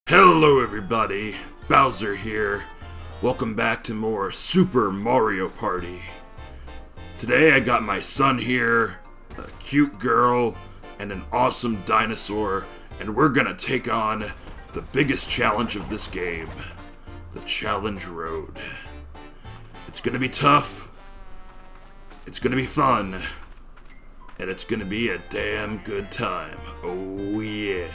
Hello everybody, Bowser here. Welcome back to more Super Mario Party. Today I got my son here, a cute girl, and an awesome dinosaur, and we're gonna take on the biggest challenge of this game, the Challenge Road. It's gonna be tough, it's gonna be fun, and it's gonna be a damn good time. Oh yeah.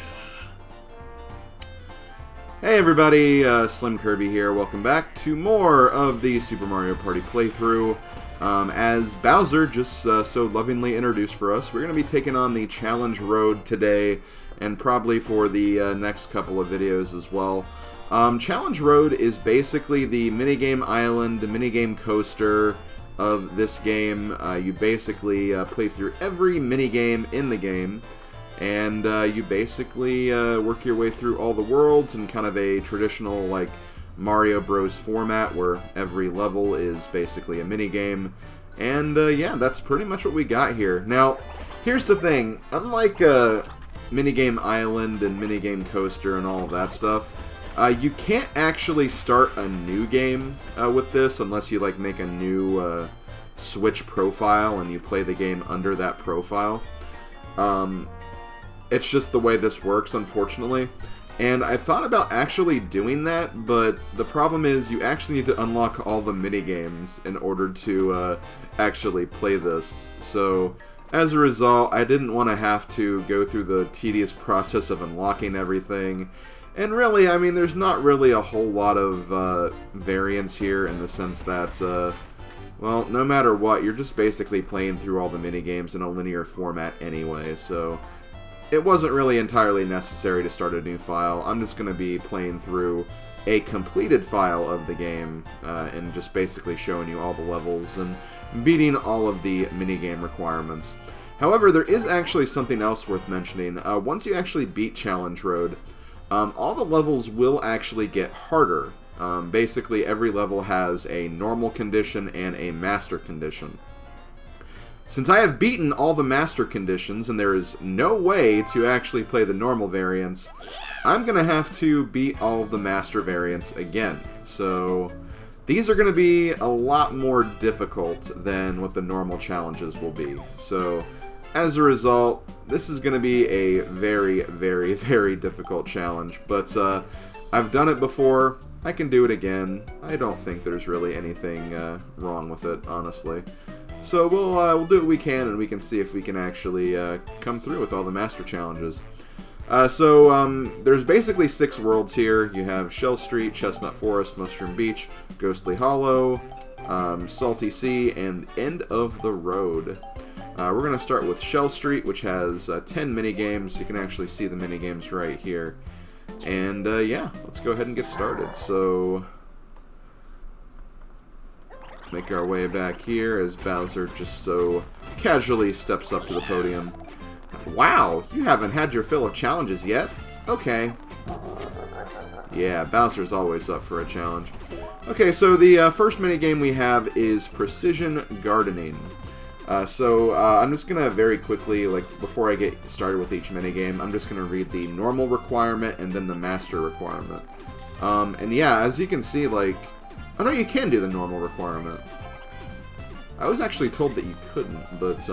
Hey everybody, SlimKirby here. Welcome back to more of the Super Mario Party playthrough. As Bowser just so lovingly introduced for us, we're going to be taking on the Challenge Road today, and probably for the next couple of videos as well. Challenge Road is basically the minigame island, the minigame coaster of this game. You basically play through every minigame in the game. And you basically work your way through all the worlds in kind of a traditional, like, Mario Bros. Format where every level is basically a minigame. And yeah, that's pretty much what we got here. Now, here's the thing. Unlike Minigame Island and Minigame Coaster and all of that stuff, you can't actually start a new game with this unless you, like, make a new Switch profile and you play the game under that profile. It's just the way this works, unfortunately. And I thought about actually doing that, but the problem is you actually need to unlock all the minigames in order to actually play this. So, as a result, I didn't want to have to go through the tedious process of unlocking everything. And really, I mean, there's not really a whole lot of variance here in the sense that, well, no matter what, you're just basically playing through all the minigames in a linear format anyway, so it wasn't really entirely necessary to start a new file. I'm just going to be playing through a completed file of the game and just basically showing you all the levels and beating all of the minigame requirements. However, there is actually something else worth mentioning. Once you actually beat Challenge Road, all the levels will actually get harder. Basically, every level has a normal condition and a master condition. Since I have beaten all the master conditions and there is no way to actually play the normal variants, I'm going to have to beat all of the master variants again. So these are going to be a lot more difficult than what the normal challenges will be. So as a result, this is going to be a very, very, very difficult challenge. But I've done it before. I can do it again. I don't think there's really anything wrong with it, honestly. So we'll do what we can, and we can see if we can actually come through with all the master challenges. There's basically 6 worlds here. You have Shell Street, Chestnut Forest, Mushroom Beach, Ghostly Hollow, Salty Sea, and End of the Road. We're going to start with Shell Street, which has 10 minigames. You can actually see the minigames right here. And yeah, let's go ahead and get started. So make our way back here as Bowser just so casually steps up to the podium. Wow, you haven't had your fill of challenges yet? Okay. Yeah, Bowser's always up for a challenge. Okay, so the first minigame we have is Precision Gardening. I'm just going to very quickly, like, before I get started with each minigame, I'm just going to read the normal requirement and then the master requirement. And yeah, as you can see, like, oh no, you can do the normal requirement. I was actually told that you couldn't, but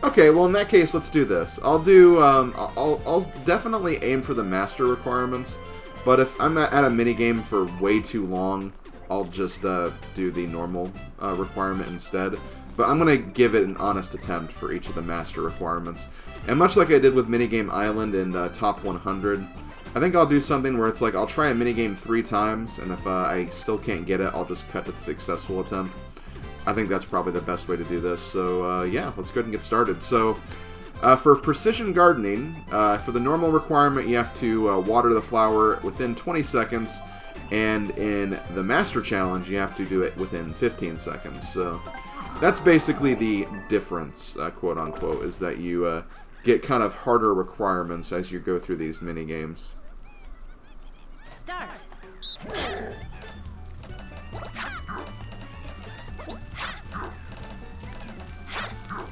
okay, well in that case, let's do this. I'll do I'll definitely aim for the master requirements, but if I'm at a minigame for way too long, I'll just do the normal requirement instead. But I'm gonna give it an honest attempt for each of the master requirements. And much like I did with Minigame Island and Top 100, I think I'll do something where it's like I'll try a minigame 3 times, and if I still can't get it, I'll just cut to the successful attempt. I think that's probably the best way to do this. So yeah, let's go ahead and get started. So for Precision Gardening, for the normal requirement, you have to water the flower within 20 seconds, and in the Master Challenge, you have to do it within 15 seconds. So that's basically the difference, quote-unquote, is that you get kind of harder requirements as you go through these mini-games. Start!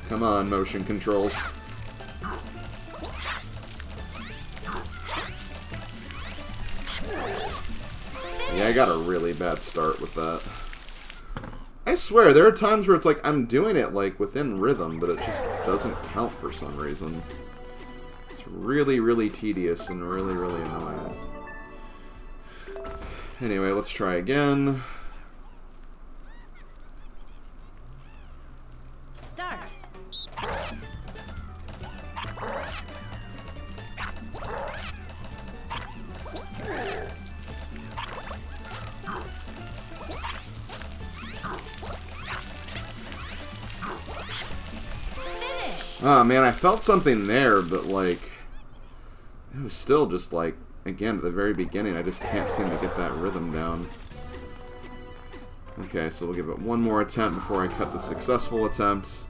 Come on, motion controls. Yeah, I got a really bad start with that. I swear, there are times where it's like I'm doing it like within rhythm, but it just doesn't count for some reason. It's really, really tedious and really, really annoying. Anyway, let's try again. Start. Oh man, I felt something there, but like, it was still just like, again, at the very beginning, I just can't seem to get that rhythm down. Okay, so we'll give it one more attempt before I cut the successful attempts.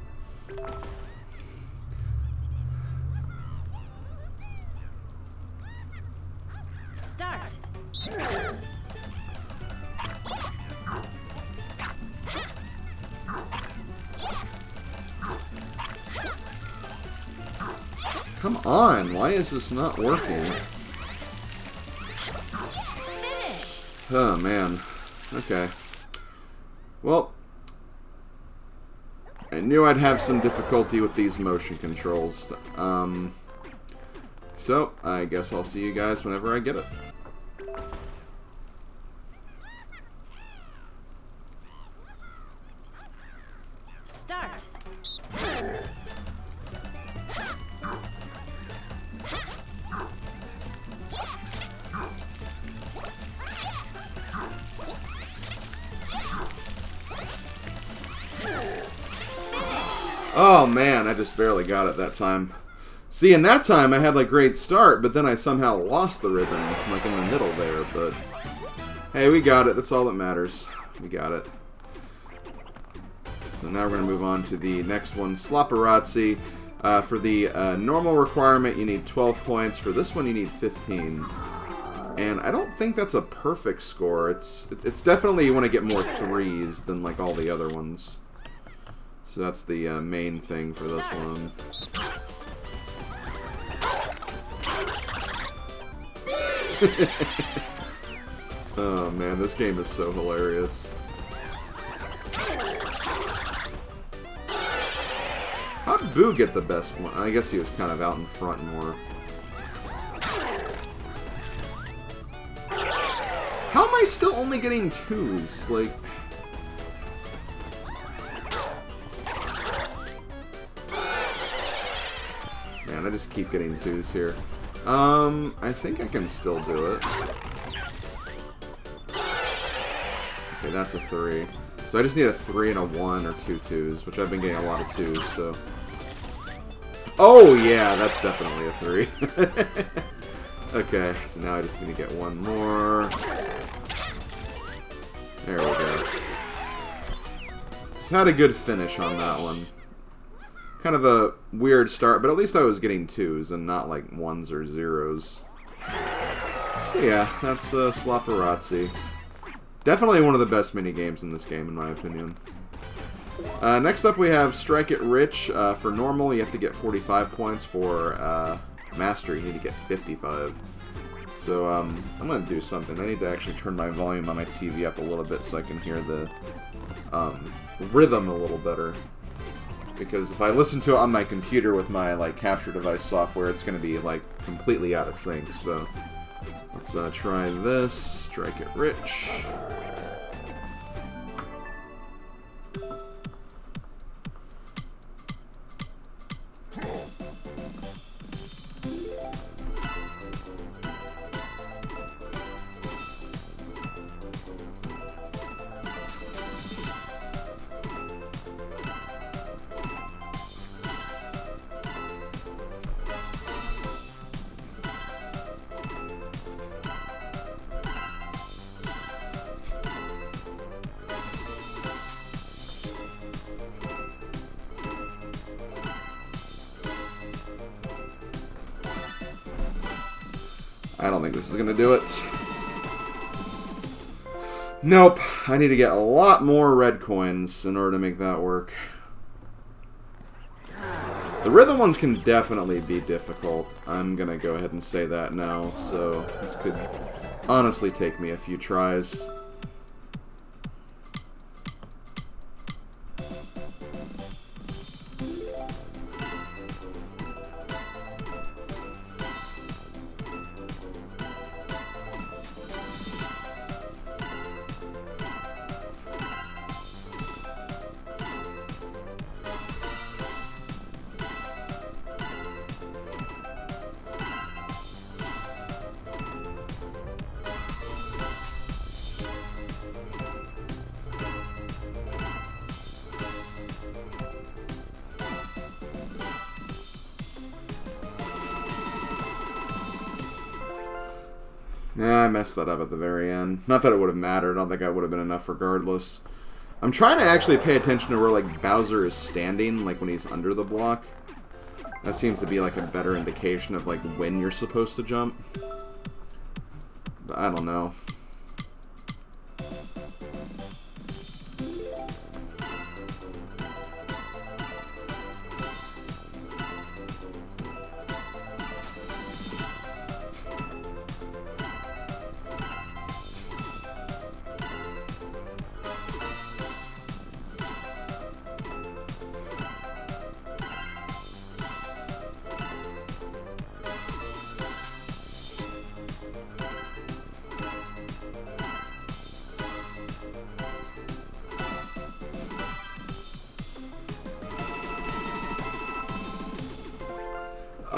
Start. Come on, why is this not working? Finish. Oh man. Okay. Well, I knew I'd have some difficulty with these motion controls. So, I guess I'll see you guys whenever I get it. Start. Oh man, I just barely got it that time. See, in that time I had like great start, but then I somehow lost the rhythm, like in the middle there, but hey, we got it. That's all that matters. We got it. So now we're going to move on to the next one, Sloparazzi. For the normal requirement, you need 12 points. For this one, you need 15. And I don't think that's a perfect score. It's definitely you want to get more threes than like all the other ones. So that's the main thing for this one. Oh man, this game is so hilarious. How'd Boo get the best one? I guess he was kind of out in front more. How am I still only getting twos? Like... Man, I just keep getting twos here. I think I can still do it. Okay, that's a 3. So I just need a 3 and a 1 or 2 twos, which I've been getting a lot of twos, so... Oh, yeah, that's definitely a 3. Okay, so now I just need to get one more. There we go. So had a good finish on that one. Kind of a weird start, but at least I was getting twos and not like ones or zeros. So yeah, that's Sloparazzi. Definitely one of the best mini-games in this game, in my opinion. Next up we have Strike It Rich. For normal, you have to get 45 points. For Master, you need to get 55. So I'm going to do something. I need to actually turn my volume on my TV up a little bit so I can hear the rhythm a little better. Because if I listen to it on my computer with my like capture device software, it's going to be like completely out of sync. So let's try this. Strike It Rich. I don't think this is going to do it. Nope. I need to get a lot more red coins in order to make that work. The rhythm ones can definitely be difficult. I'm going to go ahead and say that now. So this could honestly take me a few tries. Yeah, I messed that up at the very end. Not that it would have mattered. I don't think I would have been enough regardless. I'm trying to actually pay attention to where, like, Bowser is standing, like, when he's under the block. That seems to be, like, a better indication of, like, when you're supposed to jump. But I don't know.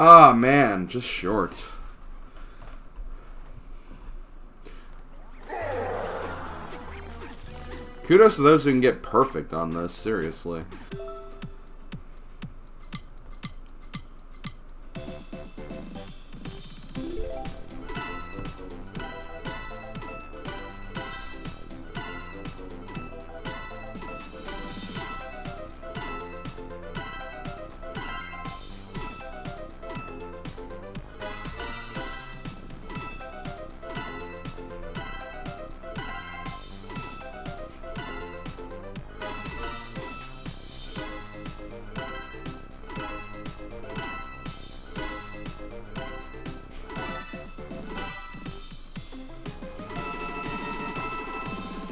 Ah, man, just short. Kudos to those who can get perfect on this, seriously.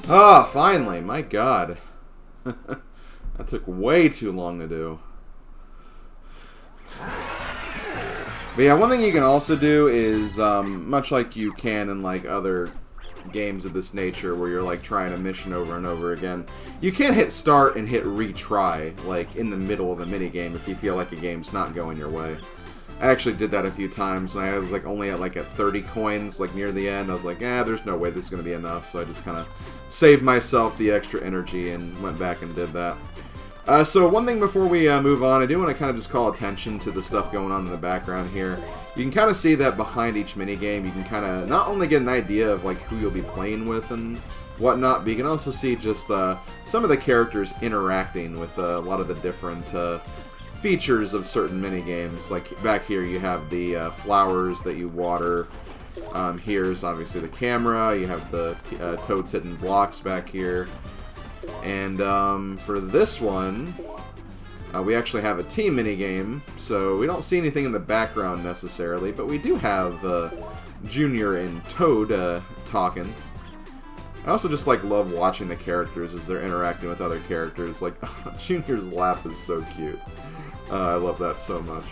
Ah, finally! My god. That took way too long to do. But yeah, one thing you can also do is, much like you can in like other games of this nature where you're like trying a mission over and over again, you can hit start and hit retry, like in the middle of a minigame if you feel like a game's not going your way. I actually did that a few times when I was like only at 30 coins, like near the end. I was like, there's no way this is going to be enough, so I just kind of saved myself the extra energy and went back and did that. So one thing before we move on, I do want to kind of just call attention to the stuff going on in the background here. You can kind of see that behind each minigame, you can kind of not only get an idea of like who you'll be playing with and whatnot, but you can also see just some of the characters interacting with a lot of the different features of certain minigames. Like back here you have the flowers that you water. Here's obviously the camera. You have the toads hitting blocks back here. And for this one, we actually have a team minigame, so we don't see anything in the background necessarily, but we do have Junior and Toad talking. I also just love watching the characters as they're interacting with other characters. Like, Junior's laugh is so cute. I love that so much.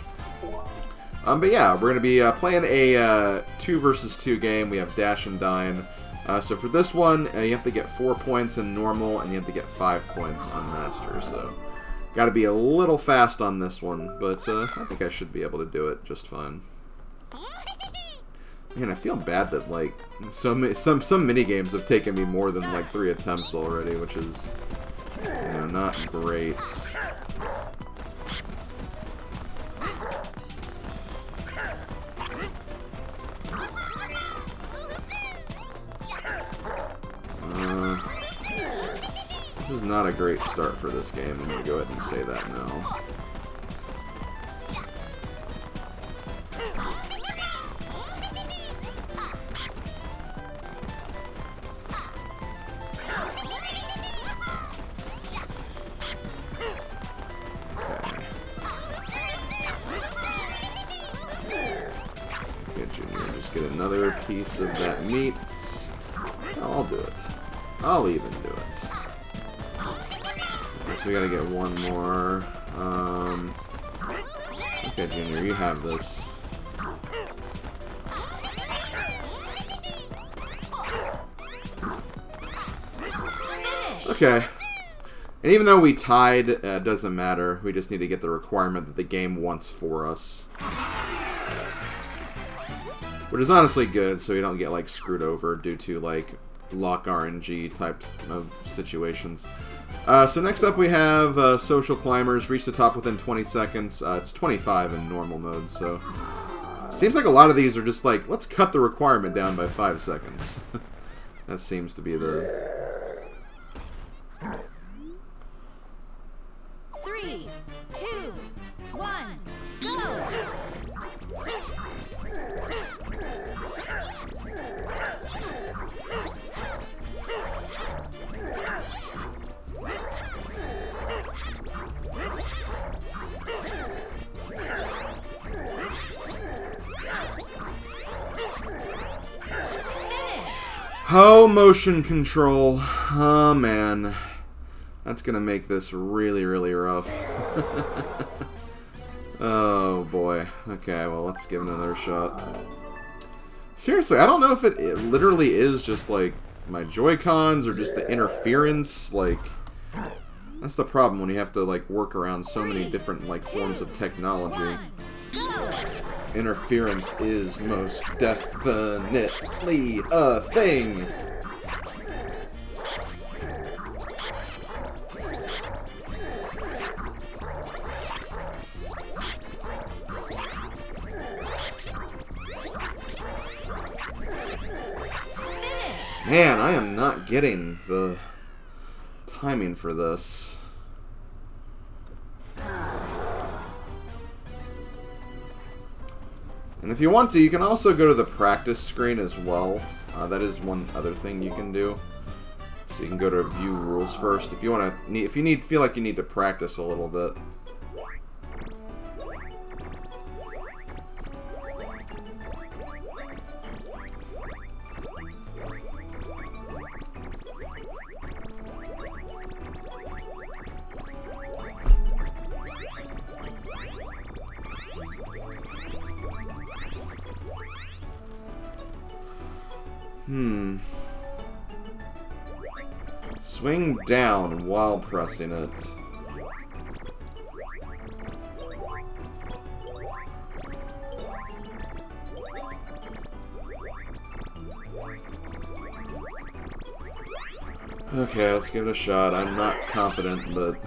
But yeah, we're going to be playing a 2 versus 2 game. We have Dash and Dine. So for this one, you have to get 4 points in normal, and you have to get 5 points on master. So, got to be a little fast on this one, but I think I should be able to do it just fine. Man, I feel bad that some mini games have taken me more than 3 attempts already, which is not great. This is not a great start for this game. I'm going to go ahead and say that now. Okay, Junior, just get in another piece of that meat. I'll do it. I'll even do it. Okay, so we gotta get one more. Okay, Junior, you have this. Okay. And even though we tied, it doesn't matter. We just need to get the requirement that the game wants for us. Which is honestly good, so we don't get, like, screwed over due to, like, lock RNG types of situations. So next up we have Social Climbers. Reach the top within 20 seconds. It's 25 in normal mode, so... Seems like a lot of these are just like, let's cut the requirement down by 5 seconds. That seems to be the... 3, 2, 1, go! Oh, motion control. Oh, man. That's gonna make this really, really rough. Oh, boy. Okay, well, let's give it another shot. Seriously, I don't know if it literally is just, like, my Joy-Cons or just the interference. Like, that's the problem when you have to, like, work around so many different, like, forms of technology. Interference is most definitely a thing. Man, I am not getting the timing for this. And if you want to, you can also go to the practice screen as well. That is one other thing you can do. So you can go to view rules first if you want to. Feel like you need to practice a little bit. Swing down while pressing it. Okay, let's give it a shot. I'm not confident, but...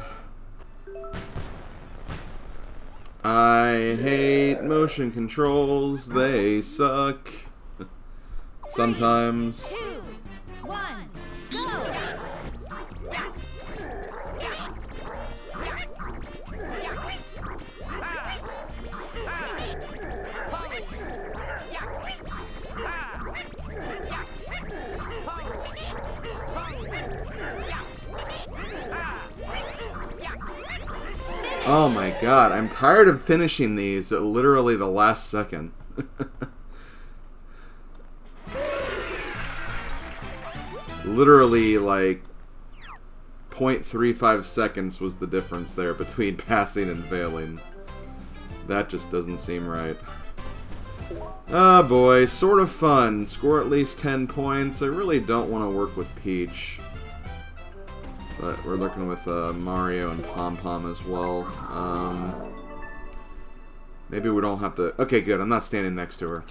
I hate motion controls. They suck. Sometimes. 3, 2, 1, go! Oh my god, I'm tired of finishing these at literally the last second. Literally, like, 0.35 seconds was the difference there between passing and failing. That just doesn't seem right. Oh boy, sort of fun. Score at least 10 points. I really don't want to work with Peach. But we're looking with Mario and Pom Pom as well. Maybe we don't have to... Okay, good. I'm not standing next to her.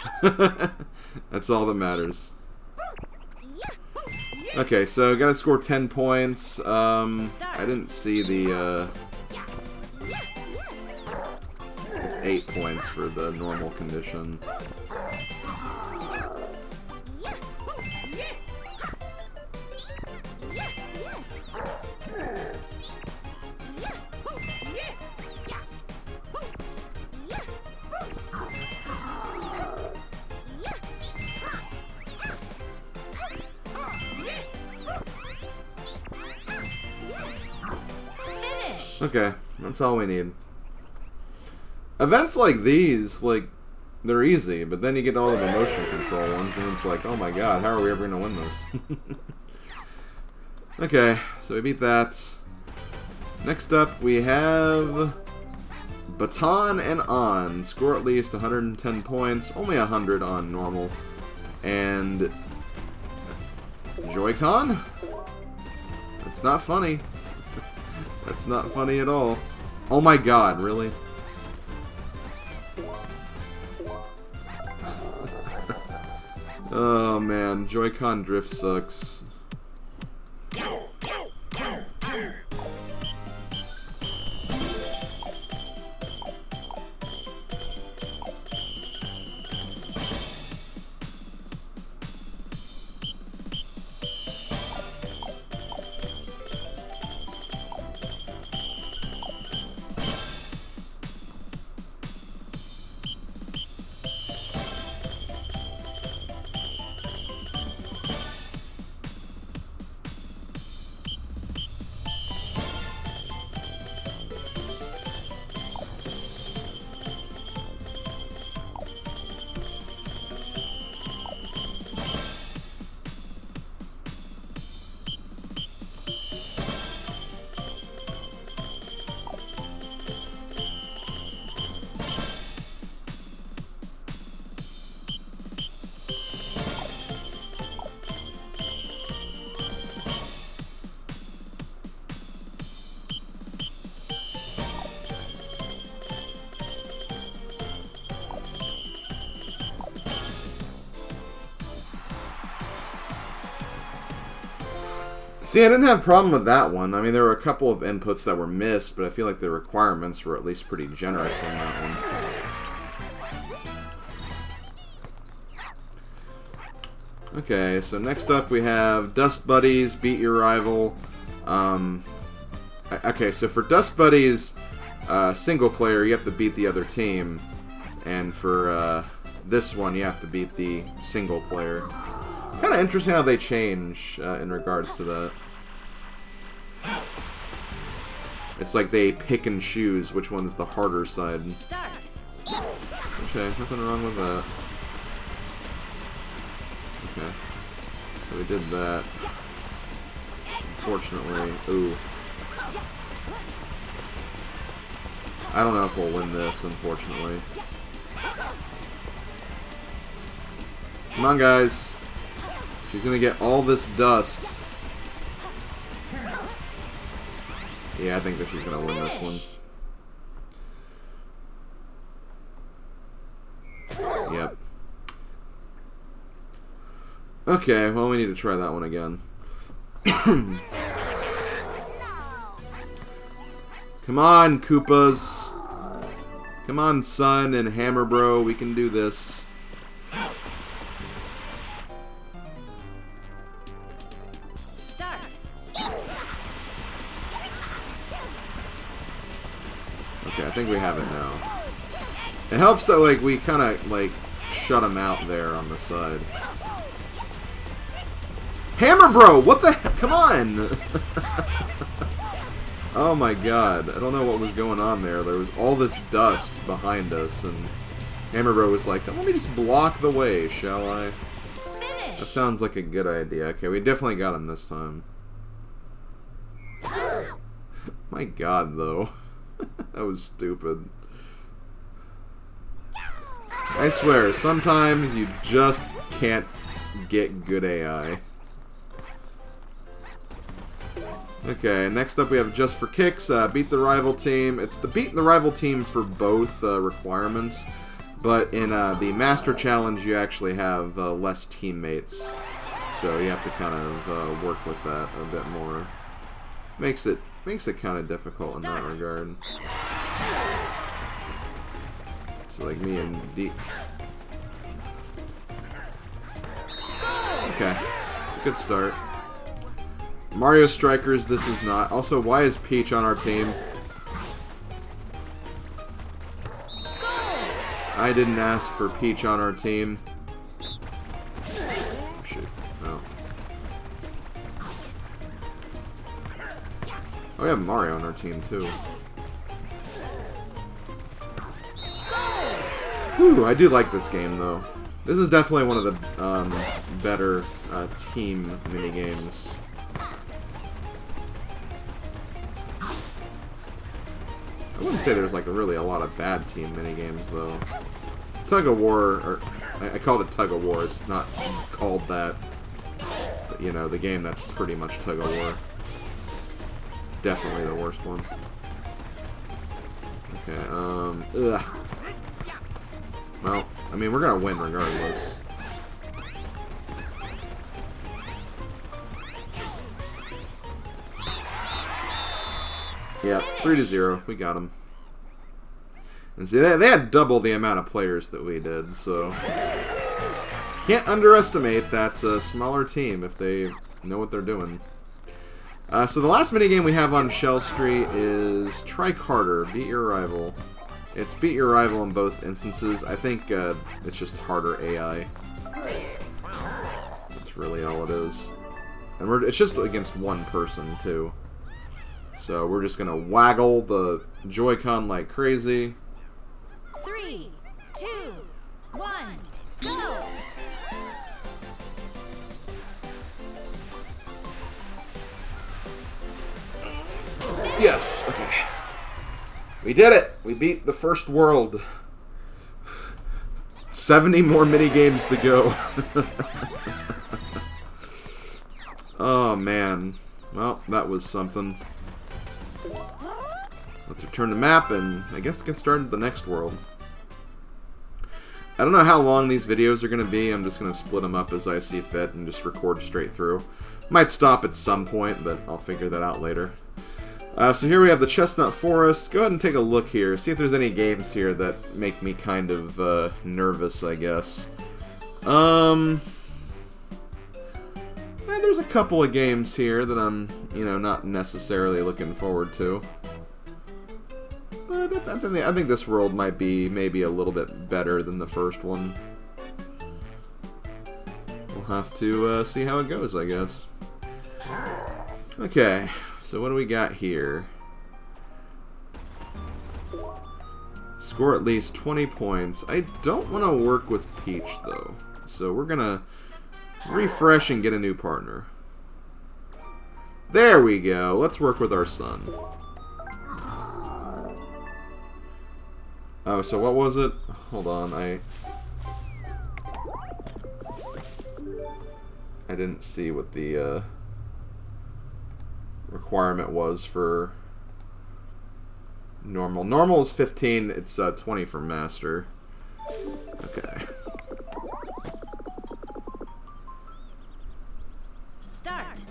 That's all that matters. Okay, so gotta score 10 points. I didn't see the... It's 8 points for the normal condition. Finish! Okay, that's all we need. Events like these, like, they're easy, but then you get all of the motion control ones, and it's like, oh my god, how are we ever going to win this? Okay, so we beat that. Next up, we have Baton and On. Score at least 110 points, only 100 on normal. And Joy-Con? That's not funny. That's not funny at all. Oh my god, really? Oh man, Joy-Con drift sucks. See, I didn't have a problem with that one. I mean, there were a couple of inputs that were missed, but I feel like the requirements were at least pretty generous on that one. Okay, so next up we have Dust Buddies, Beat Your Rival. Okay, so for Dust Buddies, single player, you have to beat the other team. And for this one, you have to beat the single player. Kind of interesting how they change in regards to that. It's like they pick and choose which one's the harder side. Start. Okay, nothing wrong with that. Okay, so we did that. Unfortunately, ooh. I don't know if we'll win this, unfortunately. Come on, guys. She's gonna get all this dust. Yeah, I think that she's gonna win this one. Yep. Okay, well, we need to try that one again. Come on, Koopas. Come on, Sun and Hammer Bro, we can do this. Okay, I think we have it now. It helps that, like, we kind of, like, shut him out there on the side. Hammer Bro! What the heck? Come on! Oh my god. I don't know what was going on there. There was all this dust behind us, and Hammer Bro was like, let me just block the way, shall I? Finish. That sounds like a good idea. Okay, we definitely got him this time. My god, though. That was stupid. I swear, sometimes you just can't get good AI. Okay, next up we have Just for Kicks, Beat the Rival Team. It's the Beat the Rival Team for both requirements, but in the Master Challenge you actually have less teammates, so you have to kind of work with that a bit more. Makes it kind of difficult in that regard. So like me and D. Okay, it's a good start. Mario Strikers, this is not. Also, why is Peach on our team? I didn't ask for Peach on our team. Oh, shit. No. Oh, we have Mario on our team, too. Ooh, I do like this game, though. This is definitely one of the better team minigames. I wouldn't say there's like really a lot of bad team minigames, though. Tug of War, or I called it Tug of War, it's not called that. But, you know, the game that's pretty much Tug of War. Definitely the worst one. Okay, ugh. Well, I mean, we're gonna win regardless. Yeah, 3-0. We got them. And see, they had double the amount of players that we did, so can't underestimate that smaller team if they know what they're doing. So the last minigame we have on Shell Street is Try Harder, Beat Your Rival. It's Beat Your Rival in both instances. I think it's just harder AI. That's really all it is. And it's just against one person, too. So we're just going to waggle the Joy-Con like crazy. 3, 2, 1, go! Yes! Okay. We did it! We beat the first world. 70 more mini-games to go. Oh, man. Well, that was something. Let's return to map and I guess get started with the next world. I don't know how long these videos are going to be. I'm just going to split them up as I see fit and just record straight through. Might stop at some point, but I'll figure that out later. So here we have the Chestnut Forest. Go ahead and take a look here. See if there's any games here that make me kind of nervous, I guess. There's a couple of games here that I'm, you know, not necessarily looking forward to. But I think this world might be maybe a little bit better than the first one. We'll have to see how it goes, I guess. Okay, so what do we got here? Score at least 20 points. I don't want to work with Peach, though. So we're going to refresh and get a new partner. There we go. Let's work with our son. Oh, so what was it? Hold on, I didn't see what the requirement was for normal. Normal is 15, it's 20 for master. Okay. Start.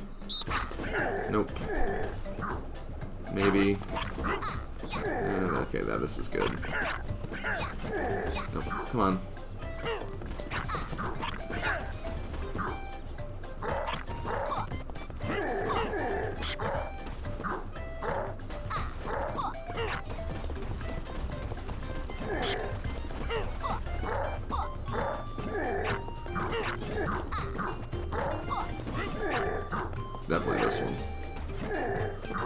Nope. Maybe. Okay, this is good. Nope. Come on. Definitely this one.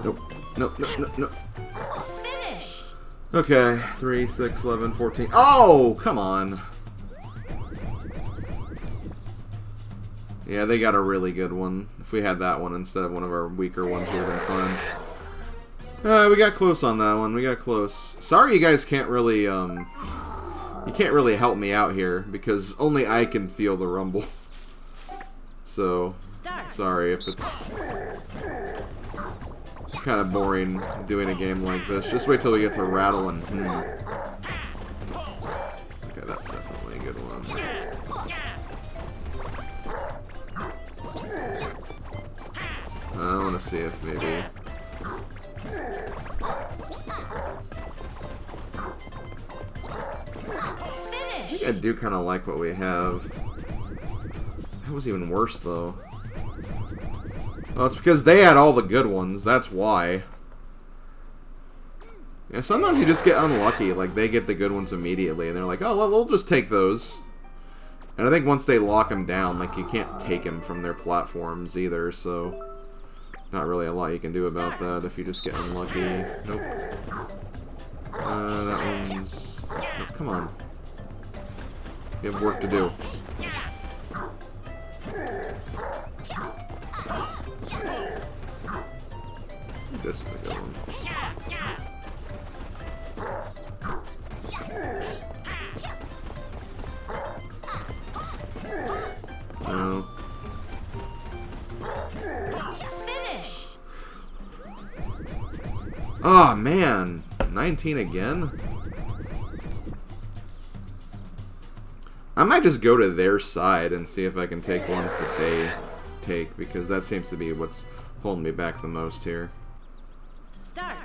Nope. Nope, nope, nope, nope. Finish. Okay, 3, 6, 11, 14. Oh, come on. Yeah, they got a really good one. If we had that one instead of one of our weaker ones, we would have been fine. We got close on that one. We got close. Sorry you guys can't really, you can't really help me out here, because only I can feel the rumble. So, sorry if it's kind of boring doing a game like this. Just wait till we get to Rattle and Okay, that's definitely a good one. I want to see if maybe... I think I do kind of like what we have. That was even worse, though. Oh, it's because they had all the good ones. That's why. Yeah, sometimes you just get unlucky. Like, they get the good ones immediately, and they're like, oh, well, we'll just take those. And I think once they lock them down, like, you can't take them from their platforms either, so... Not really a lot you can do about that if you just get unlucky. Nope. That one's... Oh, come on. You have work to do. This is a good one. No. Finish. Oh man, 19 again? I might just go to their side and see if I can take ones that they take, because that seems to be what's holding me back the most here. Start.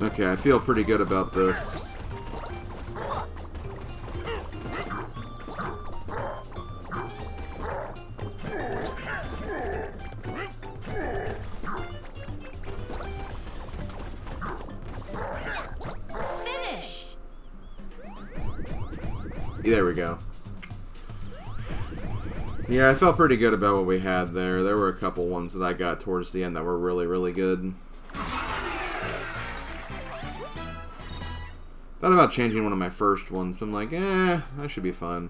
Okay, I feel pretty good about this. Finish. There we go. Yeah, I felt pretty good about what we had there. There were a couple ones that I got towards the end that were really, really good. Thought about changing one of my first ones, but I'm like, that should be fun.